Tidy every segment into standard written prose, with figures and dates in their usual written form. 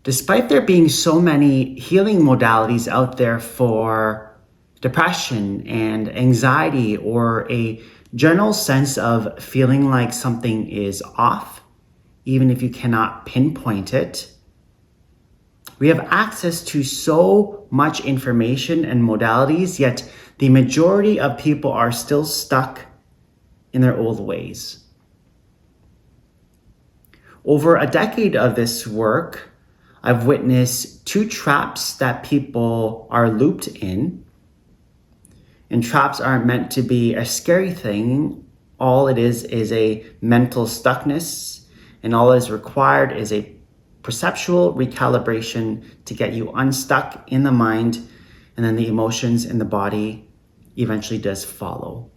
Despite there being so many healing modalities out there for depression and anxiety or a general sense of feeling like something is off, even if you cannot pinpoint it, we have access to so much information and modalities, yet the majority of people are still stuck in their old ways. Over a decade of this work, I've witnessed two traps that people are looped in. And traps aren't meant to be a scary thing. All it is a mental stuckness, and all that is required is a perceptual recalibration to get you unstuck in the mind, and then the emotions in the body eventually does follow.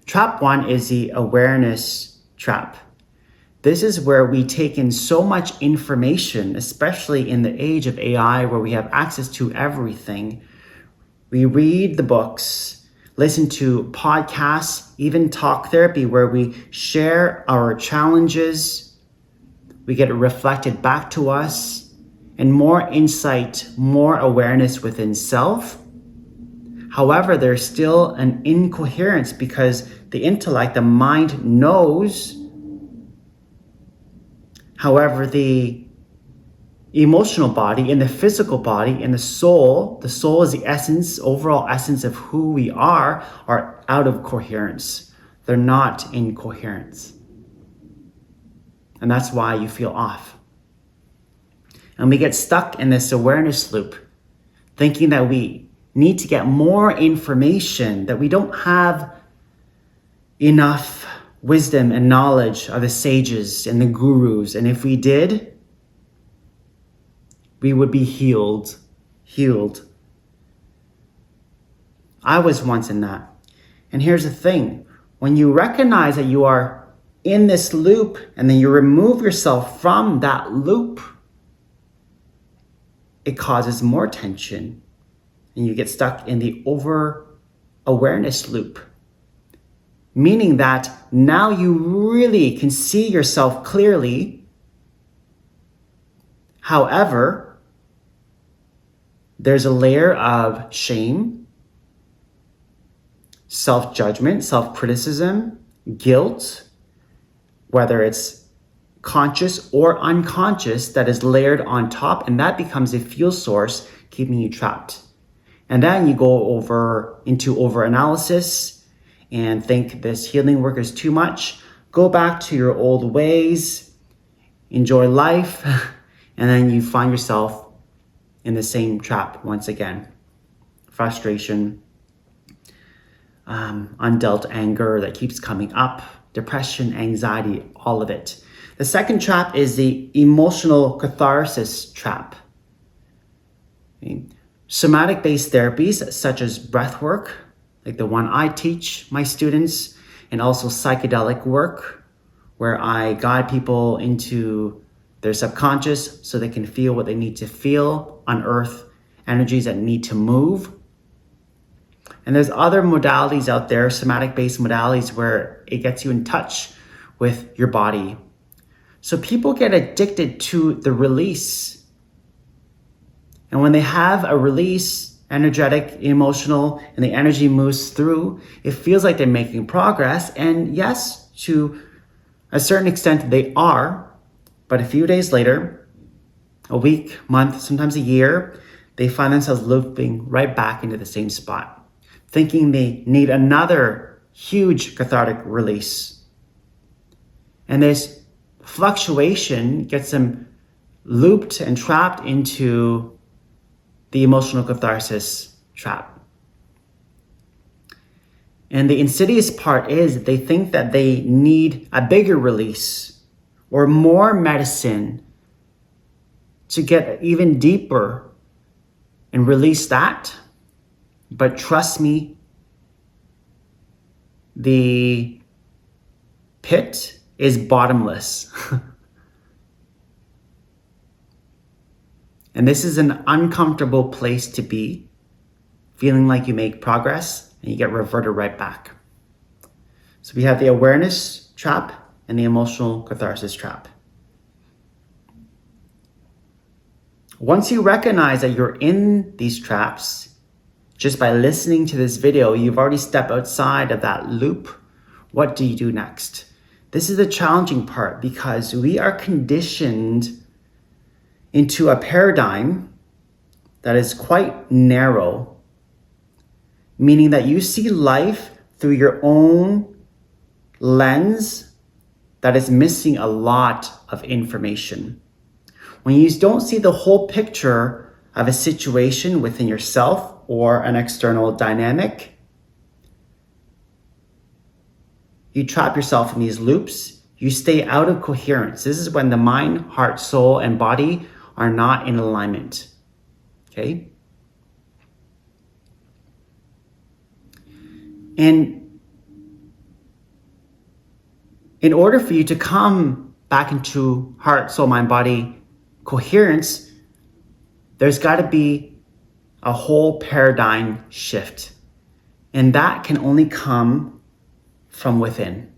Trap 1 is the awareness trap. This is where we take in so much information, especially in the age of AI where we have access to everything. We read the books, listen to podcasts, even talk therapy where we share our challenges. We get it reflected back to us, and more insight, more awareness within self. However, there's still an incoherence because the intellect, the mind knows. However, the emotional body and the physical body and the soul is the essence, overall essence of who we are out of coherence. They're not in coherence. And that's why you feel off. And we get stuck in this awareness loop, thinking that we need to get more information, that we don't have enough wisdom and knowledge of the sages and the gurus. And if we did, we would be healed. I was once in that. And here's the thing. When you recognize that you are in this loop and then you remove yourself from that loop, it causes more tension and you get stuck in the over-awareness loop. Meaning that now you really can see yourself clearly. However, there's a layer of shame, self-judgment, self-criticism, guilt, whether it's conscious or unconscious, that is layered on top, and that becomes a fuel source keeping you trapped. And then you go into over-analysis and think this healing work is too much. Go back to your old ways, enjoy life, and then you find yourself in the same trap once again. Frustration, undealt anger that keeps coming up, depression, anxiety, all of it. The second trap is the emotional catharsis trap. Somatic-based therapies such as breathwork, like the one I teach my students, and also psychedelic work, where I guide people into their subconscious so they can feel what they need to feel, unearth energies that need to move. And there's other modalities out there, somatic-based modalities, where it gets you in touch with your body. So people get addicted to the release. And when they have a release, energetic, emotional, and the energy moves through, it feels like they're making progress. And yes, to a certain extent they are, but a few days later, a week, month, sometimes a year, they find themselves looping right back into the same spot, thinking they need another huge cathartic release. And this fluctuation gets them looped and trapped into the emotional catharsis trap. And the insidious part is that they think that they need a bigger release or more medicine to get even deeper and release that. But trust me, the pit is bottomless. And this is an uncomfortable place to be, feeling like you make progress and you get reverted right back. So we have the awareness trap and the emotional catharsis trap. Once you recognize that you're in these traps, just by listening to this video, you've already stepped outside of that loop. What do you do next? This is the challenging part because we are conditioned into a paradigm that is quite narrow, meaning that you see life through your own lens that is missing a lot of information. When you don't see the whole picture of a situation within yourself or an external dynamic, you trap yourself in these loops. You stay out of coherence. This is when the mind, heart, soul, and body are not in alignment. Okay? And in order for you to come back into heart, soul, mind, body coherence, there's got to be a whole paradigm shift. And that can only come from within.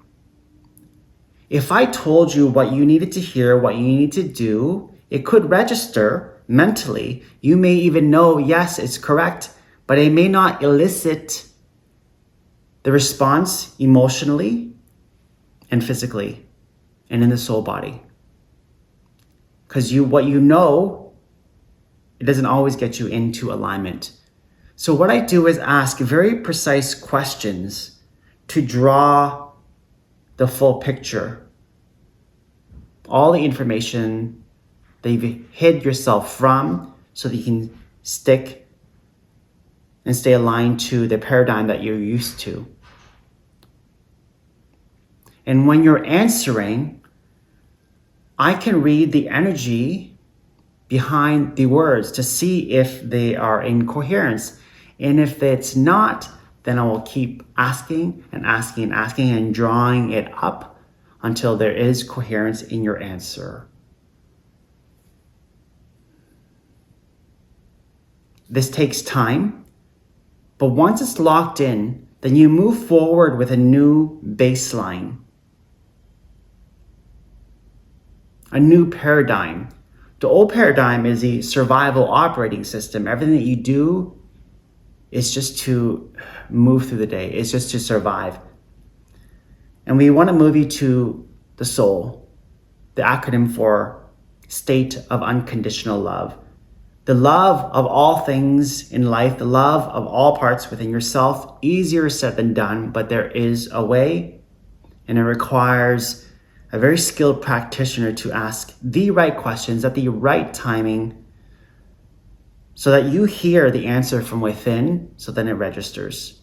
If I told you what you needed to hear, what you need to do, it could register mentally. You may even know, yes, it's correct, but it may not elicit the response emotionally and physically and in the soul body. Because what you know, it doesn't always get you into alignment. So what I do is ask very precise questions to draw the full picture. All the information that you've hid yourself from so that you can stick and stay aligned to the paradigm that you're used to. And when you're answering, I can read the energy behind the words to see if they are in coherence. And if it's not, then I will keep asking and asking and asking and drawing it up until there is coherence in your answer. This takes time, but once it's locked in, then you move forward with a new baseline, a new paradigm. The old paradigm is the survival operating system. Everything that you do is just to move through the day. It's just to survive. And we want to move you to the soul, the acronym for state of unconditional love. The love of all things in life, the love of all parts within yourself, easier said than done, but there is a way, and it requires a very skilled practitioner to ask the right questions at the right timing so that you hear the answer from within, so then it registers.